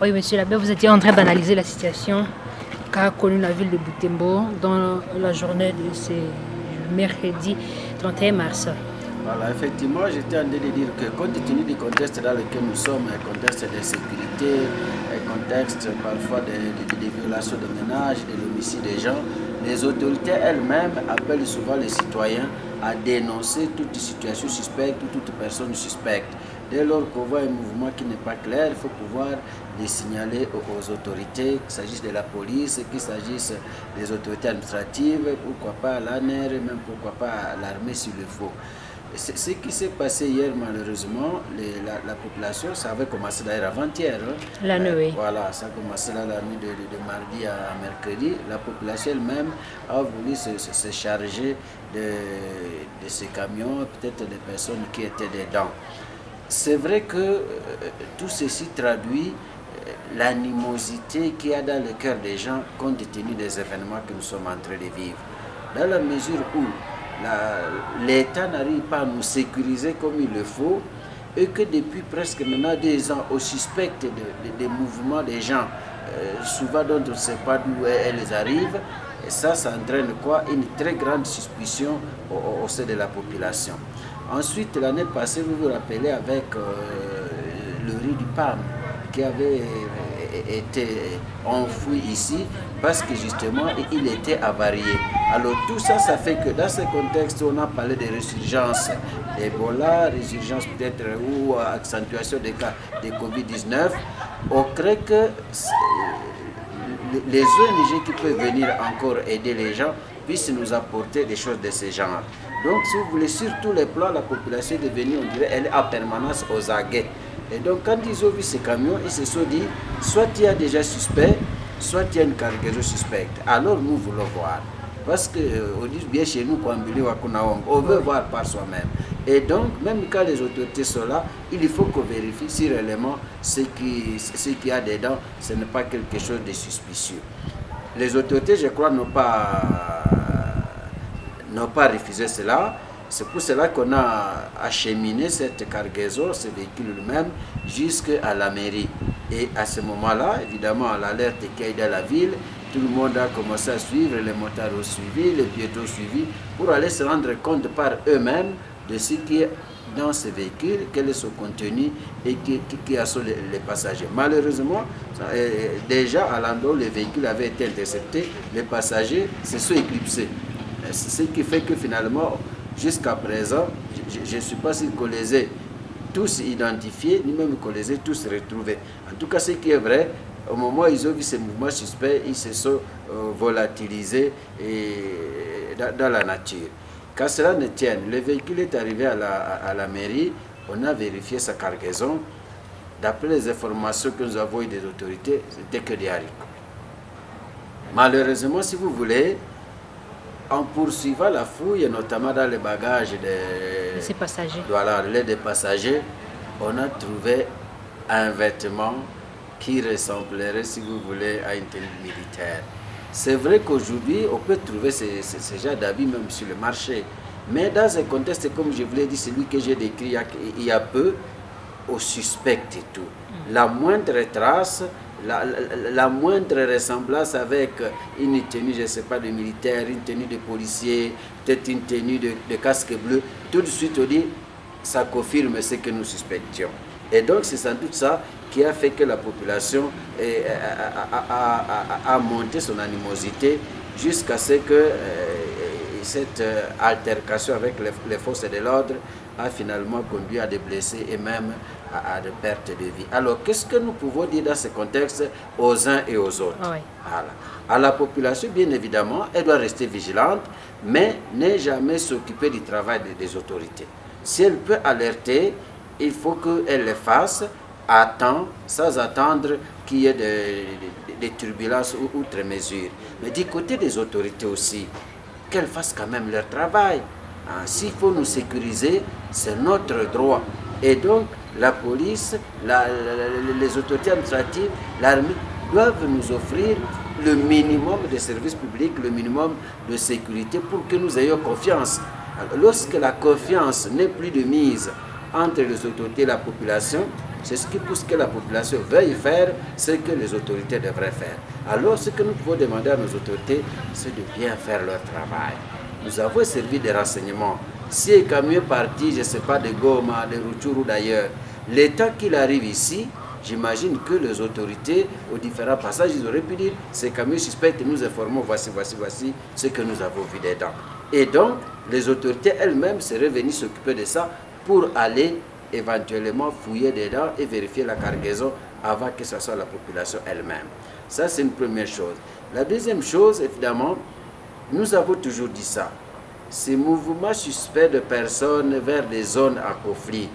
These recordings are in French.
Oui, monsieur l'abbé, vous étiez en train d'analyser la situation qu'a connue la ville de Butembo dans la journée de ce mercredi 31 mars. Voilà, effectivement, j'étais en train de dire que compte tenu du contexte dans lequel nous sommes, un contexte de sécurité, un contexte parfois de violations de ménage, de l'homicide des gens, les autorités elles-mêmes appellent souvent les citoyens à dénoncer toute situation suspecte ou toute personne suspecte. Dès lors qu'on voit un mouvement qui n'est pas clair, il faut pouvoir les signaler aux autorités, qu'il s'agisse de la police, qu'il s'agisse des autorités administratives, pourquoi pas à l'ANER, même pourquoi pas à l'armée s'il le faut. Ce qui s'est passé hier, malheureusement, la population, ça avait commencé d'ailleurs avant-hier. La nuit. Voilà, ça a commencé là la nuit de mardi à mercredi. La population elle-même a voulu se charger de ces camions, peut-être des personnes qui étaient dedans. C'est vrai que tout ceci traduit l'animosité qu'il y a dans le cœur des gens compte tenu des événements que nous sommes en train de vivre. Dans la mesure où l'État n'arrive pas à nous sécuriser comme il le faut et que depuis presque maintenant 2 ans, on suspecte des mouvements des gens, souvent dont on ne sait pas d'où elles arrivent, et ça entraîne quoi? Une très grande suspicion au sein de la population. Ensuite, l'année passée, vous vous rappelez avec le riz du PAM qui avait été enfoui ici parce que justement il était avarié. Alors tout ça, ça fait que dans ce contexte, on a parlé de résurgence d'Ebola, résurgence peut-être ou accentuation des cas de Covid-19. On crée que les ONG qui peuvent venir encore aider les gens puissent nous apporter des choses de ce genre. Donc, si vous voulez, sur tous les plans, la population est devenue, on dirait, elle est en permanence aux aguets. Et donc, quand ils ont vu ces camions, ils se sont dit, soit il y a déjà suspect, soit il y a une cargaison suspecte. Alors, nous voulons voir. Parce qu'on dit bien chez nous, on veut voir par soi-même. Et donc, même quand les autorités sont là, il faut qu'on vérifie si réellement ce qu'il y a dedans, ce n'est pas quelque chose de suspicieux. Les autorités, je crois, n'ont pas refusé cela. C'est pour cela qu'on a acheminé cette cargaison, ce véhicule lui-même, jusqu'à la mairie. Et à ce moment-là, évidemment, l'alerte qui a eu dans la ville, tout le monde a commencé à suivre, les motards ont suivi, les piétons ont suivi, pour aller se rendre compte par eux-mêmes de ce qui est dans ce véhicule, quel est son contenu et qui sont les passagers. Malheureusement, déjà à l'endroit où le véhicule avait été intercepté, les passagers se sont éclipsés. Ce qui fait que finalement, jusqu'à présent, je ne suis pas sûr qu'on les ait tous identifiés, ni même qu'on les ait tous retrouvés. En tout cas, ce qui est vrai, au moment où ils ont vu ces mouvements suspects, ils se sont volatilisés dans la nature. Qu'à cela ne tienne, le véhicule est arrivé à la mairie, on a vérifié sa cargaison. D'après les informations que nous avons eues des autorités, c'était que des haricots. Malheureusement, si vous voulez, en poursuivant la fouille, notamment dans les bagages de ces passagers, voilà, des passagers, on a trouvé un vêtement qui ressemblerait, si vous voulez, à une tenue militaire. C'est vrai qu'aujourd'hui, on peut trouver ce genre d'habits même sur le marché. Mais dans un contexte, comme je vous l'ai dit, celui que j'ai décrit il y a peu, on suspecte tout. La moindre trace, la moindre ressemblance avec une tenue, je ne sais pas, de militaire, une tenue de policier, peut-être une tenue de casque bleu, tout de suite on dit, ça confirme ce que nous suspections. Et donc c'est sans doute ça qui a fait que la population a monté son animosité jusqu'à ce que cette altercation avec les forces de l'ordre a finalement conduit à des blessés et même à des pertes de vie. Alors, qu'est-ce que nous pouvons dire dans ce contexte aux uns et aux autres? Oui. Voilà. À la population, bien évidemment, elle doit rester vigilante, mais ne jamais s'occuper du travail des autorités. Si elle peut alerter, il faut qu'elle le fasse à temps, sans attendre qu'il y ait des turbulences ou outre mesure. Mais du côté des autorités aussi, qu'elles fassent quand même leur travail. S'il faut nous sécuriser, c'est notre droit. Et donc, la police, les autorités administratives, l'armée doivent nous offrir le minimum de services publics, le minimum de sécurité pour que nous ayons confiance. Alors, lorsque la confiance n'est plus de mise entre les autorités et la population. C'est ce qui pousse que la population veuille faire ce que les autorités devraient faire. Alors, ce que nous pouvons demander à nos autorités, c'est de bien faire leur travail. Nous avons servi des renseignements. Si un camion est parti, je ne sais pas, de Goma, de Rutshuru ou d'ailleurs, l'état qu'il arrive ici, j'imagine que les autorités, aux différents passages, ils auraient pu dire, ces camions suspects, nous informons, voici ce que nous avons vu dedans. Et donc, les autorités elles-mêmes seraient venues s'occuper de ça pour aller éventuellement fouiller dedans et vérifier la cargaison avant que ce soit la population elle-même. Ça, c'est une première chose. La deuxième chose, évidemment, nous avons toujours dit ça. Ces mouvements suspects de personnes vers des zones à conflit,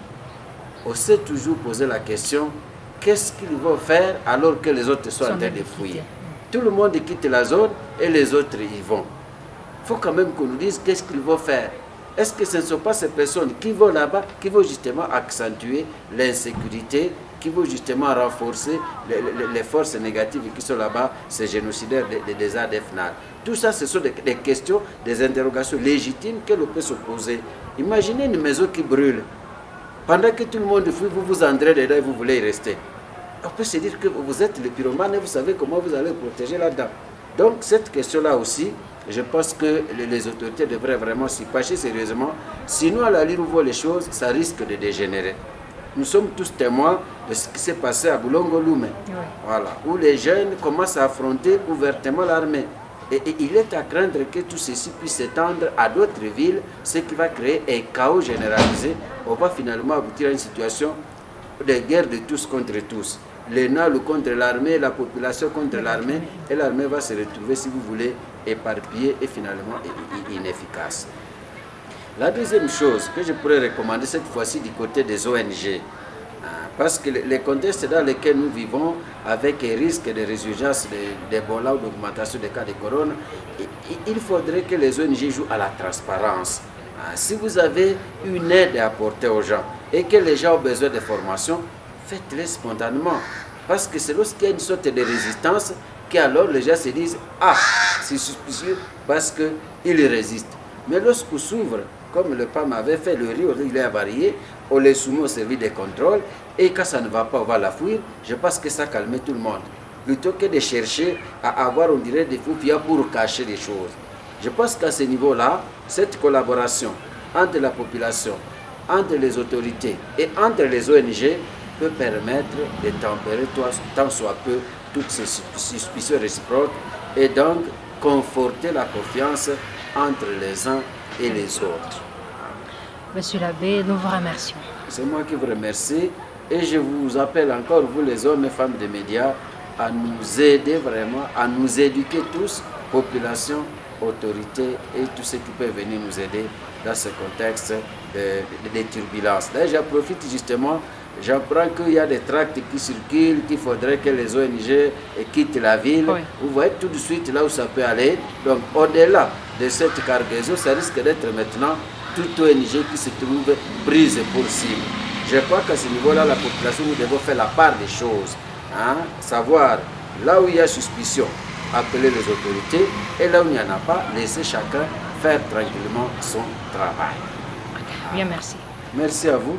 on s'est toujours posé la question, qu'est-ce qu'ils vont faire alors que les autres sont en train de fouiller? Tout le monde quitte la zone et les autres y vont. Il faut quand même qu'on nous dise qu'est-ce qu'ils vont faire. Est-ce que ce ne sont pas ces personnes qui vont là-bas, qui vont justement accentuer l'insécurité, qui vont justement renforcer les forces négatives qui sont là-bas, ces génocidaires des ADF-NAL? Tout ça, ce sont des questions, des interrogations légitimes que l'on peut se poser. Imaginez une maison qui brûle. Pendant que tout le monde fuit, vous vous entrez dedans et vous voulez y rester. On peut se dire que vous êtes le pyromane et vous savez comment vous allez protéger là-dedans. Donc, cette question-là aussi, je pense que les autorités devraient vraiment s'y pencher sérieusement. Sinon, à la ligne où voient les choses, ça risque de dégénérer. Nous sommes tous témoins de ce qui s'est passé à Boulongo-Loumé, voilà, où les jeunes commencent à affronter ouvertement l'armée. Et il est à craindre que tout ceci puisse s'étendre à d'autres villes, ce qui va créer un chaos généralisé. On va finalement aboutir à une situation de guerre de tous contre tous. Les NAL contre l'armée, la population contre l'armée, et l'armée va se retrouver, si vous voulez, éparpillée et finalement inefficace. La deuxième chose que je pourrais recommander cette fois-ci du côté des ONG, parce que les contextes dans lesquels nous vivons, avec un risque de résurgence d'Ebola ou d'augmentation des cas de corona, il faudrait que les ONG jouent à la transparence. Si vous avez une aide à apporter aux gens et que les gens ont besoin de formation, faites-les spontanément. Parce que c'est lorsqu'il y a une sorte de résistance qu'alors les gens se disent « Ah, c'est suspicieux parce qu'ils résistent ». Mais lorsqu'on s'ouvre, comme le PAM avait fait, le riz, il est avarié, on les soumet au service de contrôle et quand ça ne va pas, on va la fuir. Je pense que ça calme tout le monde. Plutôt que de chercher à avoir, on dirait, des faux pour cacher les choses. Je pense qu'à ce niveau-là, cette collaboration entre la population, entre les autorités et entre les ONG peut permettre de tempérer tant soit peu toutes ces suspicions réciproques et donc conforter la confiance entre les uns et les autres. Monsieur l'abbé, nous vous remercions. C'est moi qui vous remercie et je vous appelle encore, vous les hommes et femmes des médias, à nous aider vraiment, à nous éduquer tous, population, autorités et tout ce qui peut venir nous aider dans ce contexte de turbulences. Là, j'en profite justement, j'apprends qu'il y a des tracts qui circulent, qu'il faudrait que les ONG quittent la ville. Oui. Vous voyez tout de suite là où ça peut aller. Donc, au-delà de cette cargaison, ça risque d'être maintenant toute ONG qui se trouve prise pour cible. Je crois qu'à ce niveau-là, la population, nous devons faire la part des choses. Savoir là où il y a suspicion, appeler les autorités, et là où il n'y en a pas, laisser chacun faire tranquillement son travail. Bien, merci. Merci à vous.